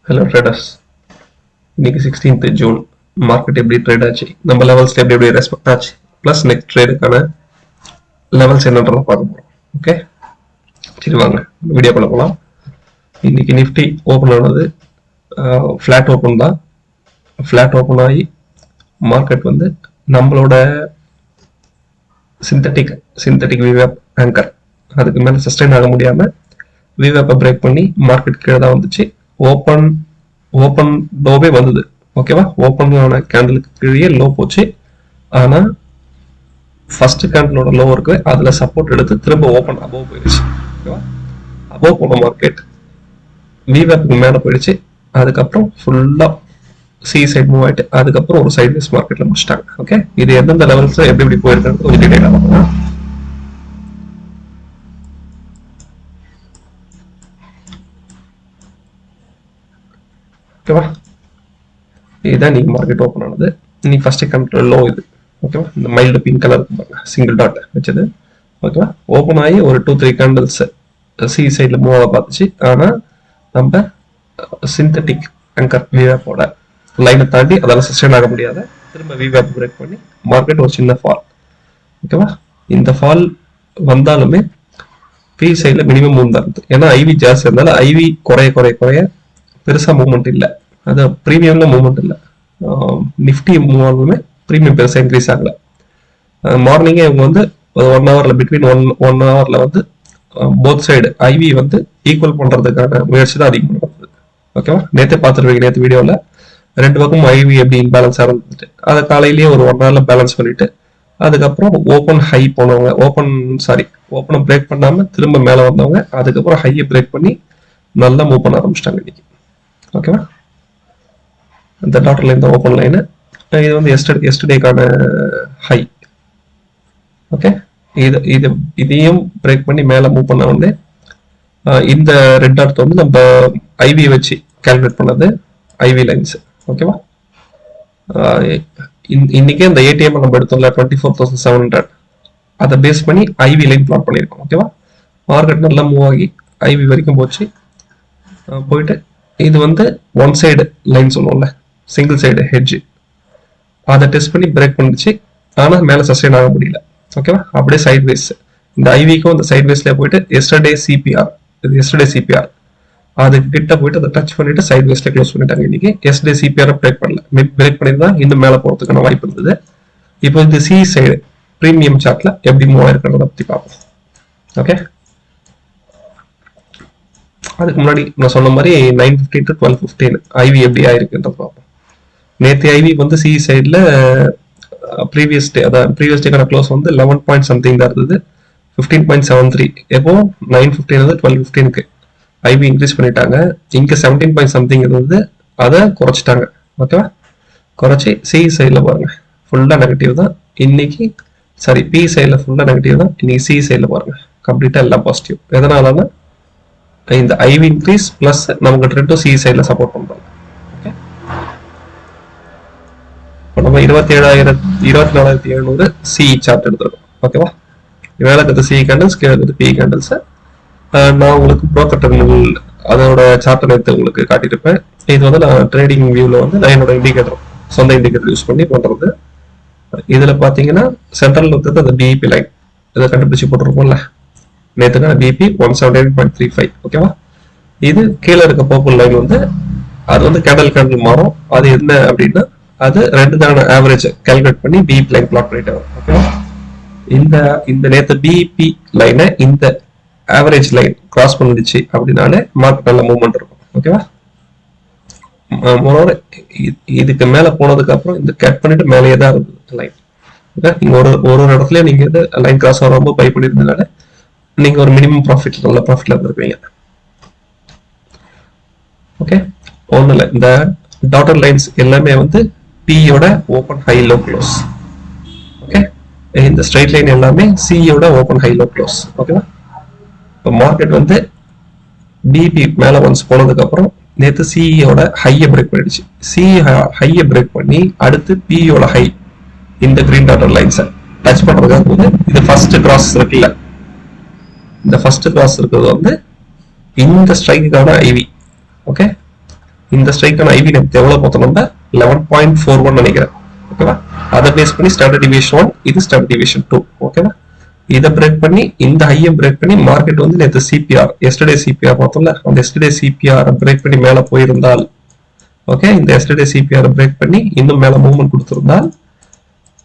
Hello traders, இன்னைக்கு 16th June market எப்படி trade ஆச்சு, நம்ம லெவல்ஸ் எப்படி எப்படி ரெஸ்பெக்ட் ஆச்சு, ப்ளஸ் நெக்ஸ்ட் ட்ரேடுக்கான லெவல்ஸ் என்னன்றத பார்க்க போகிறோம். ஓகே, சரி வாங்க வீடியோக்குள்ள போகலாம். இன்னைக்கு நிஃப்டி ஓப்பன் ஆனது ஃப்ளாட் ஓப்பன் தான். ஃப்ளாட் ஓப்பன் ஆகி மார்க்கெட் வந்து நம்மளோட சிந்தட்டிக் விவேப் ஆங்கர் அதுக்கு மேலே சஸ்டைன் ஆக முடியாமல் விவேப்பை பிரேக் பண்ணி மார்க்கெட் கீழே தான் வந்துச்சு. ஓப்பன் லோவே வந்தது. ஓகேவா, ஓப்பன் ஆன கேண்டலுக்கு கீழே லோ போச்சு. ஆனா ஃபர்ஸ்ட் கேண்டலோட லோ இருக்கு, அதுல சப்போர்ட் எடுத்து திரும்ப ஓப்பன் அபோவ் போயிடுச்சு. ஓகேவா, அபோவ் போன மார்க்கெட் விவேப்புக்கு மேல போயிடுச்சு. அதுக்கப்புறம் ஃபுல்லா சி சைட் மூவ் ஆயிட்டு அதுக்கப்புறம் ஒரு சைட்வேஸ் மார்க்கெட்ல முடிச்சிட்டாங்க. ஓகே, இது எந்தெந்த லெவல்ஸ்ல எப்படி எப்படி போயிருக்கிறது கொஞ்சம் டீடைலா பார்க்கலாம். ஓகேவா, இதுதான் நீங்க மார்க்கெட் ஓப்பன் ஆனது. நீ ஃபர்ஸ்ட் கண்ட்ரோல் லோ இது. ஓகேவா, இந்த mild pink colour single dot வச்சது. ஓகேவா, ஓப்பன் ஆகி ஒரு 2-3 கேண்டல்ஸ் சி சைட்ல மூவ் ஆக பார்த்துச்சு. ஆனா நம்ம சிந்தட்டிக் ஆங்கர் விவேப்போட லைனை தாண்டி அதெல்லாம் சஸ்டைன் ஆக முடியாத திரும்ப விவேப் பிரேக் பண்ணி மார்க்கெட் ஒரு சின்ன ஃபால். ஓகேவா, இந்த ஃபால் வந்தாலுமே பி சைட்ல மினிமம் மூவ் தான் இருந்தது. ஏன்னா ஐவி ஜாஸ்தி இருந்தாலும் ஐவி குறைய பெருசா மூவ்மெண்ட் இல்லை. அது ப்ரீமியம்ல மூவ்மெண்ட் இல்லை. நிஃப்டி மூவ் ஆகுமே ப்ரீமியம் பெருசா இன்க்ரீஸ் ஆகல. மார்னிங்கே இவங்க வந்து 1 ஹவர்ல பிட்வீன் ஒன் ஹவர்ல வந்து போத் சைடு ஐவி வந்து ஈக்குவல் பண்றதுக்கான முயற்சி தான் அதிகமாக இருந்தது. ஓகேவா, நேற்றே பார்த்துருவீங்க, நேற்று வீடியோல ரெண்டு பக்கம் ஐவி எப்படி இன்பேலன்ஸ் இருந்துட்டு அதை காலையிலேயே ஒரு 1 ஹவர்ல பேலன்ஸ் பண்ணிட்டு அதுக்கப்புறம் ஓப்பன் ஹை போனவங்க ஓப்பனை பிரேக் பண்ணாம திரும்ப மேல வந்தவங்க அதுக்கப்புறம் ஹையை பிரேக் பண்ணி நல்லா மூவ் பண்ண ஆரம்பிச்சிட்டாங்க இன்னைக்கு. ஓகேவா, இந்த டாட்டர் லைன் தான் ஓப்பன் லைனு. இது வந்து எஸ்டர்டேக்கான ஹை. ஓகே, இதையும் பிரேக் பண்ணி மேல மூவ் பண்ண உடனே இந்த ரெட் டாட் வந்து நம்ம ஐவி வச்சு கால்குலேட் பண்ணது ஐவி லைன்ஸ். ஓகேவா, இன்னைக்கே இந்த ஏடிஎம் நம்ம எடுத்தோம்ல 24,700 அதை பேஸ் பண்ணி ஐவி லைன் பிளாட் பண்ணியிருக்கோம். ஓகேவா, மார்க்கெட் நல்லா மூவ் ஆகி ஐவி வரைக்கும் போயிட்டு இது வந்து ஒன் சைடு லைன் சொல்லுவோம்ல, சிங்கிள் சைடு ஹெட்ஜ், அதை டெஸ்ட் பண்ணி பிரேக் பண்ணிடுச்சு. ஆனா மேல சஸ்டைன் ஆக முடியல. ஓகேவா, அப்படியே சைட் வேஸ் இந்த ஐவிக்கும் இந்த சைட் வேஸ்ல போயிட்டு எஸ்டர்டே சிபிஆர் அது கிட்ட போயிட்டு அதை டச் பண்ணிட்டு சைட் வேஸ்ல க்ளோஸ் பண்ணிட்டாங்க. இன்னைக்கு எஸ்டர்டே சிபிஆர் பிரேக் பண்ணல, பிரேக் பண்ணிருந்தா இன்னும் மேல போறதுக்கான வாய்ப்பு இருந்தது. இப்போ இந்த சி சைடு பிரீமியம் சார்ட்ல எப்படி மூவ் ஆயிருக்கிறத பத்தி பார்ப்போம். ஓகே, அதுக்கு முன்னாடி நான் சொன்ன மாதிரி 9:15 to 12:15 ஐவி எப்படி ஆயிருக்குன்றத பார்ப்போம். நேற்று ஐவி வந்து சி சைட்ல ப்ரீவியஸ் டேக்கான க்ளோஸ் வந்து 11 பாயிண்ட் சம்திங் தான் இருந்தது, 15.73. எப்போ 9:15 12:15க்கு ஐவி இன்க்ரீஸ் பண்ணிட்டாங்க. இங்க 17 பாயிண்ட் சம்திங் இருந்தது, அதை குறைச்சிட்டாங்க. ஓகேவா, குறைச்சி சி சைட்ல பாருங்க ஃபுல்லா நெகட்டிவ் தான் இன்னைக்கு. சாரி, பி சைட்ல ஃபுல்லா நெகட்டிவ் தான் இன்னைக்கு. சி சைட்ல பாருங்க கம்ப்ளீட்டா எல்லாம் பாசிட்டிவ். எதனாலன்னா இந்த ஐவி இன்க்ரீஸ் பிளஸ் நமக்கு ட்ரெண்டும் சி சைட்ல சப்போர்ட் பண்றாங்க. ஓகே, இப்போ நம்ம 24,700 சி சார்ட் எடுத்துருக்கோம். ஓகேவா, மேல இருக்கிறது சி கேண்டல்ஸ், கீழே இருக்கிறது பி கேண்டல்ஸ். நான் உங்களுக்கு ப்ரோக்கர் டெர்மினல் அதோட சார்ட்டை நேற்று உங்களுக்கு காட்டியிருப்பேன். இது வந்து நான் ட்ரேடிங் வியூல வந்து நான் என்னோட இண்டிகேட்டர் சொந்த இண்டிகேட்டர் யூஸ் பண்ணி பண்றது. இதுல பாத்தீங்கன்னா சென்ட்ரல் இருக்கிறது அந்த பிஇபி லைன், இதை கண்டுபிடிச்சு போட்டிருப்போம்ல நேற்றுக்கான பிபி 178.35. ஓகேவா, இது கீழே இருக்க பர்பிள் லைன் வந்து அது வந்து கேண்டல் மாறும். அது என்ன அப்படின்னா அது ரெண்டு தான ஆவரேஜ் கால்குலேட் பண்ணி பிஇபி லைன் பிளாட் பண்ணிட்டு வரும். ஓகேவா, இந்த நேற்று பிஇபி லைனை இந்த ஆவரேஜ் லைன் கிராஸ் பண்ணிடுச்சு அப்படின்னாலே மார்க்கெட் நல்ல மூவ்மெண்ட் இருக்கும். ஓகேவா, இதுக்கு மேல போனதுக்கு அப்புறம் இந்த கட் பண்ணிட்டு மேலேயே தான் இருந்தது லைன். நீங்க ஒரு இடத்துல நீங்க இது லைன் கிராஸ் ஆகாம பை பண்ணிருந்ததுனால நீங்க ஒரு மினிமம் ப்ராஃபிட் நல்ல ப்ராஃபிட்ல இருந்திருப்பீங்க. ஓகே, ஒண்ணு இல்லை, இந்த டாட்டர் லைன்ஸ் எல்லாமே வந்து பியோட open high low close. Okay, இந்த ஸ்ட்ரைட் லைன் எல்லாமே சியோட ஓப்பன் ஹை லோ க்ளோஸ். ஓகேவா, இப்போ மார்க்கெட் வந்து பிபி மேல ஒன்ஸ் போனதுக்கு அப்புறம் நேற்று சியோட ஹையை பிரேக் பண்ணிடுச்சு. சி ஹையை பிரேக் பண்ணி அடுத்து பியோட ஹை இந்த கிரீன் டாட்டர் லைன்ஸை டச் பண்றதுக்காக போது இது ஃபர்ஸ்ட் கிராஸ் இருக்குல்ல, இந்த ஃபர்ஸ்ட் கிராஸ் இருக்கிறது வந்து இந்த ஸ்ட்ரைக்குக்கான ஐவி. ஓகே, இந்த ஸ்ட்ரைக்கான ஐவி நேத்து எவ்வளவு பார்த்தோம் நம்ம 11.41 நினைக்கிறேன். ஓகேவா? அதை பேஸ் பண்ணி ஸ்டாண்டர்ட் டிவியேஷன் 1, இது ஸ்டாண்டர்ட் டிவியேஷன் 2. ஓகேவா? இதை பிரேக் பண்ணி இந்த ஹையை பிரேக் பண்ணி மார்க்கெட் வந்து நேற்று சிபிஆர் எஸ்டர்டே சிபிஆர் பார்த்தோம்ல, அந்த எஸ்டர்டே சிபிஆர் பிரேக் பண்ணி மேல போயிருந்தால், ஓகே, இந்த எஸ்டர்டே சிபிஆர் பிரேக் பண்ணி இன்னும் மேல மூவ்மெண்ட் கொடுத்திருந்தால்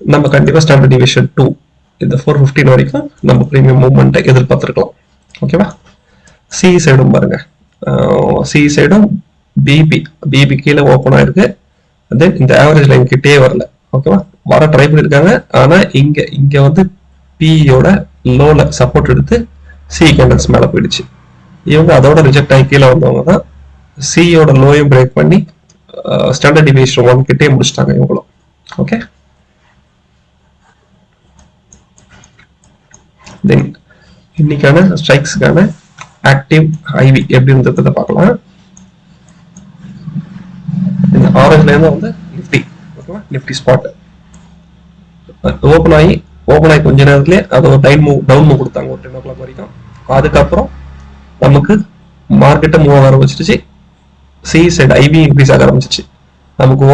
நம்ம கண்டிப்பா ஸ்டாண்டர்ட் டிவியேஷன் 2 இந்த 415 வரைக்கும் நம்ம பிரீமியம் மூவ்மெண்ட்டை எதிர்பார்த்திருக்கலாம். ஓகேவா? சி சைடும் பாருங்க, சி சைடும் பிபி கீழே ஓப்பன் ஆயிருக்கு. தென் இந்த ஆவரேஜ் லைன் கிட்டே வரல. ஓகேவா? வர ட்ரை பண்ணிருக்காங்க. ஆனா இங்க வந்து பியோட லோல சப்போர்ட் எடுத்து சி கேண்டல்ஸ் மேல போயிடுச்சு. இவங்க அதோட ரிஜெக்ட் ஆகி கீழே வந்தவங்க தான் சியோட லோயும் பிரேக் பண்ணி ஸ்டாண்டர்ட் டிவியேஷன் 1 கிட்டே முடிச்சிட்டாங்க இவங்களும். ஓகே, தென் இன்னைக்கான ஸ்ட்ரைக்ஸ்க்கான ஆக்டிவ் ஐவி எப்படி இருந்ததை பார்க்கலாம். இந்த ஆரஞ்சுல இருந்து வந்து நிஃப்டி, ஓகேவா, நிஃப்டி ஸ்பாட் ஓபன் ஆகி கொஞ்ச நேரத்திலே அது ஒரு டவுன் மூவ் கொடுத்தாங்க ஒரு 10 o'clock வரைக்கும். அதுக்கப்புறம் நமக்கு மார்க்கெட்டை மூவ் ஆக ஆரம்பிச்சிருச்சு. சி சைடு ஐவி இன்க்ரீஸ் ஆக ஆரம்பிச்சிச்சு. நமக்கு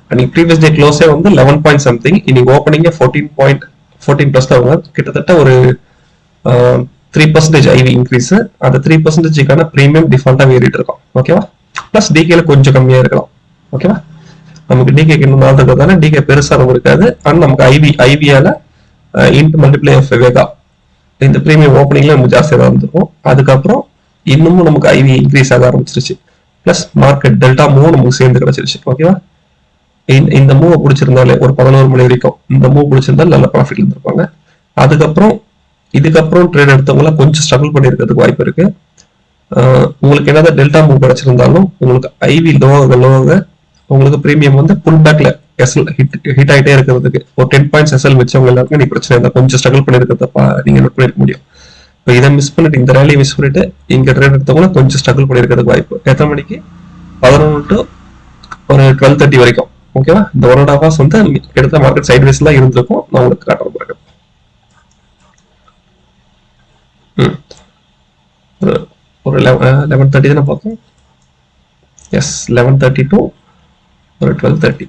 அன்னைக்கு ப்ரீவியஸ் டே க்ளோஸே வந்து 11 பாயிண்ட் சம்திங், இன்னைக்கு ஓப்பனிங்கே 14 பிளஸ் தான் வருது. கிட்டத்தட்ட ஒரு 3% ஐவி இன்க்ரீஸ். அந்த 3%க்கான பிரீமியம் டிஃபால்ட்டா ஏறிட்டு இருக்கோம். ஓகேவா? பிளஸ் டிகேல கொஞ்சம் கம்மியா இருக்கலாம். ஓகேவா? நமக்கு டிகேக்கு இன்னும் நாள் இருக்கிறதால டிகே பெருசா நம்ம இருக்காது. ஆனால் நமக்கு ஐவியால இன்ட் மல்டிப்ளை ஆஃப் வேகா இந்த பிரீமியம் ஓப்பனிங்ல நமக்கு ஜாஸ்தியாக தான் இருந்திருக்கும். அதுக்கப்புறம் இன்னமும் நமக்கு ஐவி இன்க்ரீஸ் ஆக ஆரம்பிச்சிருச்சு. பிளஸ் மார்க்கெட் டெல்டா மூவ் நமக்கு சேர்ந்து கிடைச்சிருச்சு. ஓகேவா? இந்த மூவ் பிடிச்சிருந்தாலே ஒரு 11 மணி வரைக்கும் இந்த மூவ் பிடிச்சிருந்தாலும் நல்ல ப்ராஃபிட்ல இருந்திருப்பாங்க. அதுக்கப்புறம் இதுக்கப்புறம் ட்ரேட் எடுத்தவங்க கொஞ்சம் ஸ்ட்ரகிள் பண்ணிருக்கிறதுக்கு வாய்ப்பு இருக்கு. உங்களுக்கு என்னதான் டெல்டா மூவ் கிடைச்சிருந்தாலும் உங்களுக்கு ஐவி லோவாக உங்களுக்கு பிரீமியம் வந்து புல் பேக்ல எஸ்எல் ஹிட் ஆகிட்டே இருக்கிறதுக்கு ஒரு 10 பாயிண்ட்ஸ் எஸ்எல் வச்சவங்க எல்லாருக்கும் நீ பிரச்சனை இல்லை, கொஞ்சம் ஸ்ட்ரகிள் பண்ணிருக்கிறத நீங்க நோட் பண்ணிருக்க முடியும். இப்போ இதை மிஸ் பண்ணிட்டு இந்த ரேலியை மிஸ் பண்ணிட்டு இங்க ட்ரேட் எடுத்தவங்க கொஞ்சம் ஸ்ட்ரகிள் பண்ணிருக்கிறதுக்கு வாய்ப்பு. எத்தனை மணிக்கு? 11 to ஒரு 12:30 வரைக்கும். ஓகேவா? இந்த 1.5 hours வந்து எடுத்த மார்க்கெட் சைட்வேஸ் தான் இருந்திருக்கும். நான் உங்களுக்கு காட்டுற பாருங்க. ஒரு 11:30 தானே பார்த்தோம். எஸ், 11:30 to ஒரு 12:30.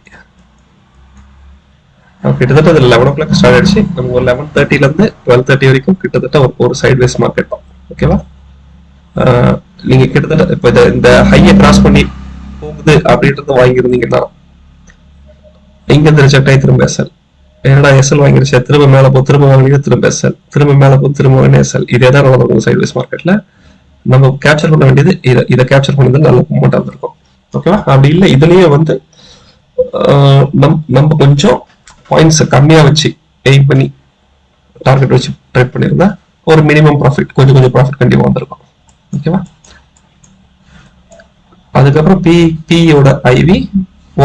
கிட்டத்தட்ட அது 11 o'clock ஸ்டார்ட் ஆயிடுச்சு. நம்ம ஒரு 11:30ல இருந்து 12:30 வரைக்கும் கிட்டத்தட்ட ஒரு சைட்வேஸ் மார்க்கெட் தான். ஓகேவா? நீங்க கிட்டத்தட்ட இப்போ இந்த ஹையை கிராஸ் பண்ணி போகுது அப்படின்றத வாங்கியிருந்தீங்கன்னா இங்க இருந்து ரிஜெக்ட் ஆகி திரும்ப எஸ்எல், என்னடா எஸ்எல் வாங்கிருச்சு, திரும்ப மேல போ, திரும்ப வாங்கிட்டு திரும்ப எஸ்எல், திரும்ப மேல போ, திரும்ப வாங்கின எஸ்எல், இதே தான் நடக்கும் சைட்வேஸ் மார்க்கெட்ல. நம்ம கேப்சர் பண்ண வேண்டியது இதை கேப்சர் பண்ணது நல்ல மூமெண்டா இருந்திருக்கும். ஓகேவா? அப்படி இல்லை இதுலயே வந்து நம்ம கொஞ்சம் பாயிண்ட்ஸ் கம்மியா வச்சு எய்ம் பண்ணி டார்கெட் வச்சு ட்ரேட் பண்ணிருந்தா ஒரு மினிமம் ப்ராஃபிட் கொஞ்சம் ப்ராஃபிட் கண்டிப்பா வந்திருக்கும். ஓகேவா? அதுக்கப்புறம் பியோட ஐவி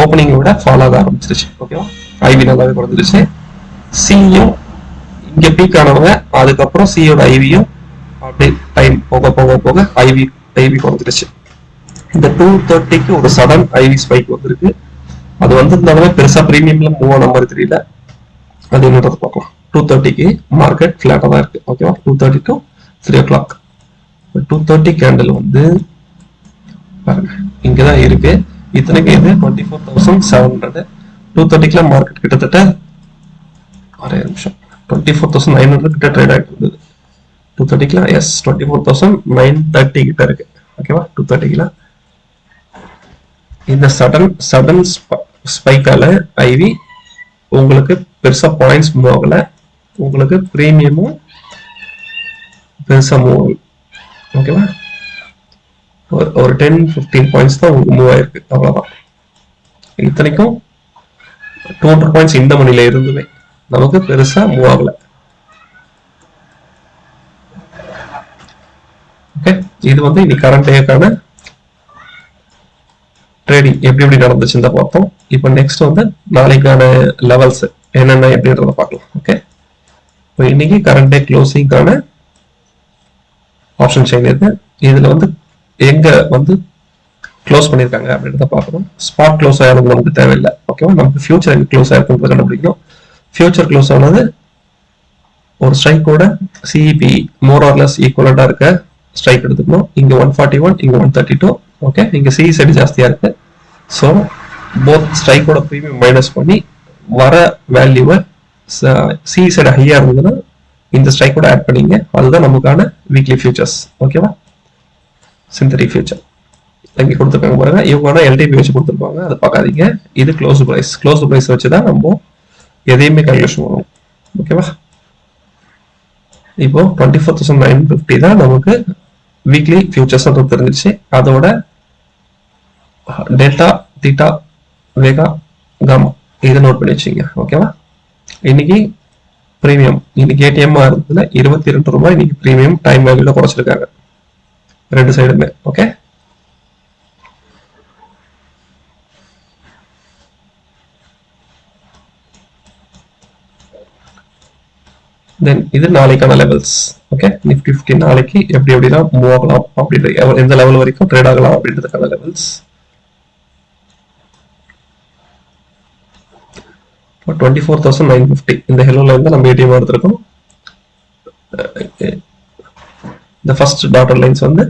ஓப்பனிங்கோட ஃபாலோ ஆக ஆரம்பிச்சிருச்சு. ஓகேவா? ஐவி நல்லாவே குறைஞ்சிருச்சு. சியும் இங்க பீக் ஆனவங்க அதுக்கப்புறம் சியோட ஐவியும் அப்படியே டைம் போக ஐவி குறைஞ்சிருச்சு. இந்த 2:30க்கு ஒரு சடன் ஐவி ஸ்பைக் வந்திருக்கு. அது வந்திருந்தாலுமே பெருசா பிரீமியம்ல மூவ் ஆன மாதிரி தெரியல. அது என்னன்றத பார்க்கலாம். 2:30க்கு மார்க்கெட் ஃபிளாட்டா தான் இருக்கு. ஓகேவா? 2:30 to 3 o'clock 2:30 கேண்டில் வந்து பாருங்க இங்கதான் இருக்கு. இத்தனைக்கு இது 24,700. 2:30க்குலாம் மார்க்கெட் கிட்டத்தட்ட ஒரே நிமிஷம் 24,900 கிட்ட ட்ரேட் ஆகிட்டு இருந்தது. 2:30க்குலாம் எஸ் 24,930 கிட்ட இருக்கு. ஓகேவா? 2:30க்குலாம் இந்த சடன் ஸ்பைக்கால ஐவி உங்களுக்கு பெருசா பாயிண்ட்ஸ் மூவ் ஆகல, உங்களுக்கு பிரீமியமும் பெருசா மூவ் ஆகல. ஓகேவா? ஒரு 10-15 பாயிண்ட்ஸ் தான் உங்களுக்கு மூவ் ஆயிருக்கு, அவ்வளவுதான். இத்தனைக்கும் 200 பாயிண்ட்ஸ் இந்த மணில இருந்துமே நமக்கு பெருசா மூவ் ஆகல. ஓகே, இது வந்து இன்னைக்கு கரண்ட் டேக்கான ட்ரேடிங் எப்படி நடந்துச்சுன்னு பார்த்தோம். இப்போ நெக்ஸ்ட் வந்து நாளைக்கான லெவல்ஸ் என்னென்ன எப்படின்றத பார்க்கலாம். ஓகே, இப்போ இன்னைக்கு கரண்ட் டே க்ளோசிங்கான ஆப்ஷன் செயின் இருக்கு. இதுல வந்து எங்க வந்து க்ளோஸ் பண்ணிருக்காங்க அப்படின்றத பார்க்கணும். ஸ்பாட் க்ளோஸ் ஆகிறது நமக்கு தேவையில்லை. ஓகேவா? நமக்கு ஃபியூச்சர் எங்க க்ளோஸ் ஆயிருக்குன்றத கண்டுபிடிக்கணும். ஃபியூச்சர் க்ளோஸ் ஆனது ஒரு ஸ்ட்ரைக்கோட சிஇபி மோர் ஆர் லெஸ் ஈக்குவலண்டா இருக்க ஸ்ட்ரைக் எடுத்துக்கணும். இங்க 141, இங்க 132. ஓகே, இங்க சி சைடு ஜாஸ்தியா இருக்கு. ஸோ போத் ஸ்ட்ரைக்கோட ப்ரீமியம் மைனஸ் பண்ணி வர வேல்யூவை சி சைடு ஹையா இருந்ததுன்னா இந்த ஸ்ட்ரைக்கோட ஆட் பண்ணிங்க. அதுதான் நமக்கான வீக்லி ஃபியூச்சர்ஸ். ஓகேவா? சிந்தட்டிக் ஃபியூச்சர் இங்கே கொடுத்துருக்காங்க பாருங்க. இவங்க எல்டிபி வச்சு கொடுத்துருப்பாங்க, அதை பார்க்காதீங்க. இது க்ளோஸ் ப்ரைஸ் வச்சு தான் நம்ம எதையுமே கால்குலேஷன் பண்ணுவோம். ஓகேவா? இப்போ 24,950 தான் நமக்கு வீக்லி ஃபியூச்சர்ஸ் தெரிஞ்சிச்சு. அதோட டெல்டா, தீட்டா, வேகா, காமா இதை நோட் பண்ணி வச்சுங்க. ஓகேவா? இன்னைக்கு பிரீமியம் இன்னைக்கு ஏடிஎம் இருந்ததுல 22 ரூபாய் இன்னைக்கு பிரீமியம் டைம் வேல்யூல குறைச்சிருக்காங்க ரெண்டு சைடுமே. ஓகே, தென் இது நாளைக்கான லெவல்ஸ். ஓகே, நிஃப்டி 50 நாளைக்கு எப்படி எப்படிலாம் மூவ் ஆகலாம் அப்படின்ற எந்த லெவல் வரைக்கும் ட்ரேட் ஆகலாம் அப்படின்றதுக்கான லெவல்ஸ். 24,950 இந்த ஹெலோ லைன் தான் நம்ம ஏடிஎம் எடுத்திருக்கோம். இந்த ஃபர்ஸ்ட் டாட்டர் லைன்ஸ் வந்து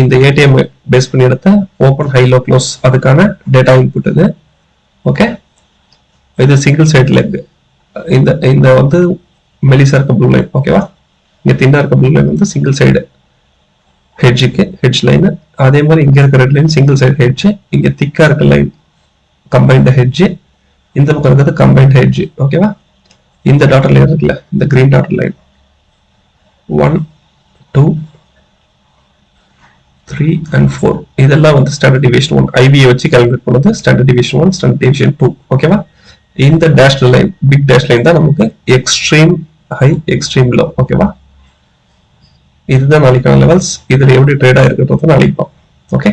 இந்த ஏடிஎம் பேஸ் பண்ணி எடுத்த ஓப்பன் ஹை லோ க்ளோஸ் அதுக்கான டேட்டா இன்புட் இது. ஓகே, இது சிங்கிள் சைட் லெக். இந்த வந்து மெலிசா இருக்க ப்ளூ லைன். ஓகேவா? இங்க தின்னா இருக்க ப்ளூ லைன் வந்து சிங்கிள் சைடு ஹெட்ஜுக்கு ஹெட்ஜ் லைன். அதே மாதிரி இங்க இருக்க red line single side hedge. இங்க திக்கா இருக்க லைன் கம்பைன்ட் ஹெட்ஜ். இந்த பக்கம் இருக்கிறது கம்பைன்ட் ஹெட்ஜ். ஓகேவா? இந்த டாட்டர் லைன் இருக்குல்ல, இந்த கிரீன் டாட்டர் லைன் 1, 2, 3 and 4 இதெல்லாம் வந்து ஸ்டாண்டர்ட் டிவியேஷன் 1. ஐபியை வச்சு கால்குலேட் பண்ணது ஸ்டாண்டர்ட் டிவியேஷன் 1, ஸ்டாண்டர்ட் டிவியேஷன் 2. ஓகேவா? இந்த dash line, big dash line தான் நமக்கு எக்ஸ்ட்ரீம் ஹை, எக்ஸ்ட்ரீம் லோ. ஓகேவா? இதுதான் நாளைக்கான லெவல்ஸ். இதுல எப்படி ட்ரேட் ஆயிருக்கிறது நாளைக்கு பார்ப்போம். ஓகே.